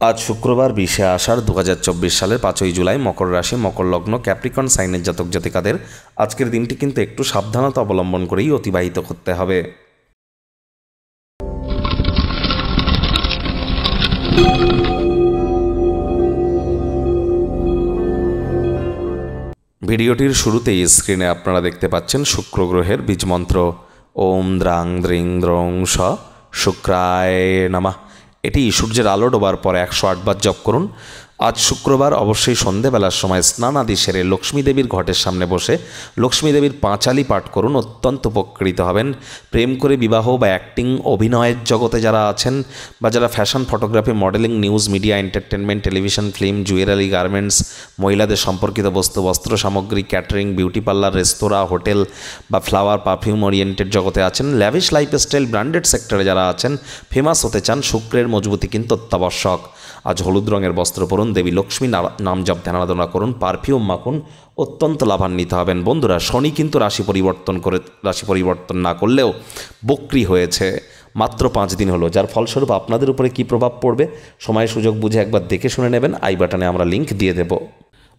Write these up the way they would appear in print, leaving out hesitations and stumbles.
আজ শুক্রবার 20শে আষাঢ় 2024 সালের 5ই জুলাই মকর রাশি মকর লগ্ন ক্যাপ্রিকন সাইনের জাতক জাতিকাদের আজকের দিনটি কিন্তু একটু সাবধানতা অবলম্বন করেই অতিবাহিত করতে হবে। ভিডিওটির শুরুতেই স্ক্রিনে আপনারা দেখতে পাচ্ছেন শুক্র গ্রহের বীজমন্ত্র ওম দ্রাং দ্রিং দ্রং স শুক্রায় নমঃ। এটি সূর্যের আলো ডোবার পরে 108 বার জপ করুন। আজ শুক্রবার অবশ্যই সন্ধেবেলার সময় স্নান আদি সেরে লক্ষ্মী দেবীর ঘটের সামনে বসে লক্ষ্মী দেবীর পাঁচালি পাঠ করুন, অত্যন্ত উপকৃত হবেন। প্রেম করে বিবাহ বা অ্যাক্টিং অভিনয়ের জগতে যারা আছেন বা যারা fashion photography modelling news media entertainment television film jewellery garments মহিলাদের সম্পর্কিত বস্তু বস্ত্র সামগ্রী ক্যাটারিং বিউটি পার্লার রেস্তোরাঁ হোটেল বা ফ্লাওয়ার পারফিউম ওরিয়েন্টেড জগতে আছেন, ল্যাভিশ লাইফস্টাইল ব্র্যান্ডেড সেক্টরে যারা আছেন, ফেমাস হতে চান, শুক্রের মজবুতি কিন্তু অত্যাবশ্যক। আজ হলুদ রঙের বস্ত্র পরুন, দেবী লক্ষ্মী নাম জপ ধ্যান আরাধনা করুন, পারফিউম মাখুন, অত্যন্ত লাভান্বিত হবেন। বন্ধুরা, শনি কিন্তু রাশি পরিবর্তন না করলেও বক্রি হয়েছে, মাত্র 5 দিন হলো, যার ফলস্বরূপ আপনাদের উপরে কী প্রভাব পড়বে সময় সুযোগ বুঝে একবার দেখে শুনে নেবেন। আই বাটনে আমরা লিঙ্ক দিয়ে দেব।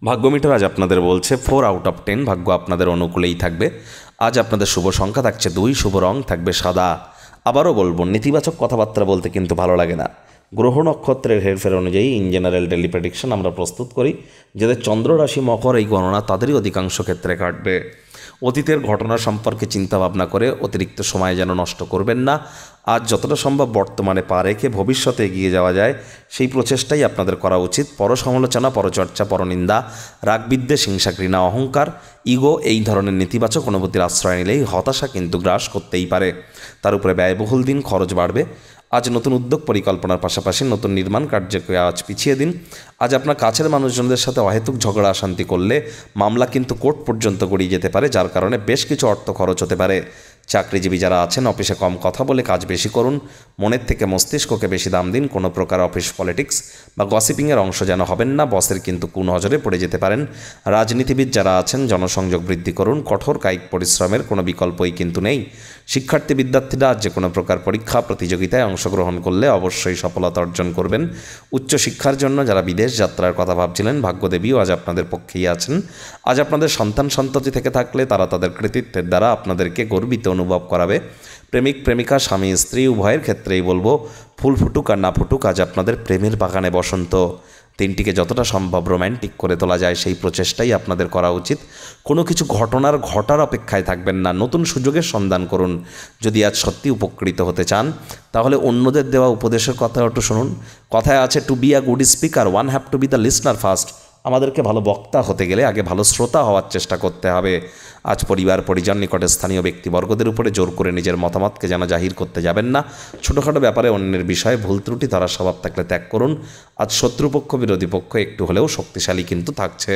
ভাগ্যমিটার আজ আপনাদের বলছে 4 আউট অফ 10, ভাগ্য আপনাদের অনুকূলেই থাকবে। আজ আপনাদের শুভ সংখ্যা থাকছে 2, শুভ রং থাকবে সাদা। আবারও বলবো, নেতিবাচক কথাবার্তা বলতে কিন্তু ভালো লাগে না। গ্রহ নক্ষত্রের হেরফের অনুযায়ী ইন জেনারেল ডেলি প্রেডিকশন আমরা প্রস্তুত করি। যাদের চন্দ্র রাশি মকর, এই গণনা তাদেরই অধিকাংশ ক্ষেত্রে কাটবে। অতীতের ঘটনা সম্পর্কে চিন্তা ভাবনা করে অতিরিক্ত সময় যেন নষ্ট করবেন না। আজ যতটা সম্ভব বর্তমানে পা রেখে ভবিষ্যতে এগিয়ে যাওয়া যায় সেই প্রচেষ্টাই আপনাদের করা উচিত। পরসমালোচনা, পরচর্চা, পরনিন্দা, রাগবিদ্বেষ, হিংসা, ঘৃণা, অহংকার, ইগো এই ধরনের নেতিবাচক অনুভূতির আশ্রয় নিলেই হতাশা কিন্তু গ্রাস করতেই পারে। তার উপরে ব্যয়বহুল দিন, খরচ বাড়বে। আজ নতুন উদ্যোগ পরিকল্পনার পাশাপাশি নতুন নির্মাণ কার্যকে আজ পিছিয়ে দিন। আজ আপনার কাছের মানুষজনদের সাথে অহেতুক ঝগড়া অশান্তি করলে মামলা কিন্তু কোর্ট পর্যন্ত গড়িয়ে যেতে পারে, যার কারণে বেশ কিছু অর্থ খরচ হতে পারে। চাকরিজীবী যারা আছেন অফিসে কম কথা বলে কাজ বেশি করুন, মনের থেকে মস্তিষ্ককে বেশি দাম দিন। কোনো প্রকার অফিস পলিটিক্স বা গসিপিংয়ের অংশ যেন হবেন না, বসের কিন্তু কুনজরে পড়ে যেতে পারেন। রাজনীতিবিদ যারা আছেন জনসংযোগ বৃদ্ধি করুন, কঠোর কায়িক পরিশ্রমের কোনো বিকল্পই কিন্তু নেই। শিক্ষার্থী বিদ্যার্থীরা যে কোনো প্রকার পরীক্ষা প্রতিযোগিতায় অংশগ্রহণ করলে অবশ্যই সফলতা অর্জন করবেন। উচ্চশিক্ষার জন্য যারা বিদেশ যাত্রার কথা ভাবছিলেন, ভাগ্যদেবীও আজ আপনাদের পক্ষেই আছেন। আজ আপনাদের সন্তান সন্ততি থেকে থাকলে তারা তাদের কৃতিত্বের দ্বারা আপনাদেরকে গর্বিত অনুভব করাবে। প্রেমিক প্রেমিকা স্বামী স্ত্রী উভয়ের ক্ষেত্রেই বলবো, ফুল ফুটুক আর না ফুটুক, আজ আপনাদের প্রেমের বাগানে বসন্ত। দিনটিকে যতটা সম্ভব রোম্যান্টিক করে তোলা যায় সেই প্রচেষ্টাই আপনাদের করা উচিত। কোনো কিছু ঘটার অপেক্ষায় থাকবেন না, নতুন সুযোগের সন্ধান করুন। যদি আজ সত্যি উপকৃত হতে চান তাহলে অন্যদের দেওয়া উপদেশের কথা একটু শুনুন। কথায় আছে, to be a good speaker one have to be the listener first. আমাদেরকে ভালো বক্তা হতে গেলে আগে ভালো শ্রোতা হওয়ার চেষ্টা করতে হবে। আজ পরিবার পরিজন নিকটে স্থানীয় ব্যক্তিবর্গদের উপরে জোর করে নিজের মতামতকে যেন জাহির করতে যাবেন না। ছোটোখাটো ব্যাপারে অন্যের বিষয়ে ভুল ত্রুটি ধরার স্বভাব থাকলে ত্যাগ করুন। আজ শত্রুপক্ষ বিরোধী পক্ষ একটু হলেও শক্তিশালী কিন্তু থাকছে।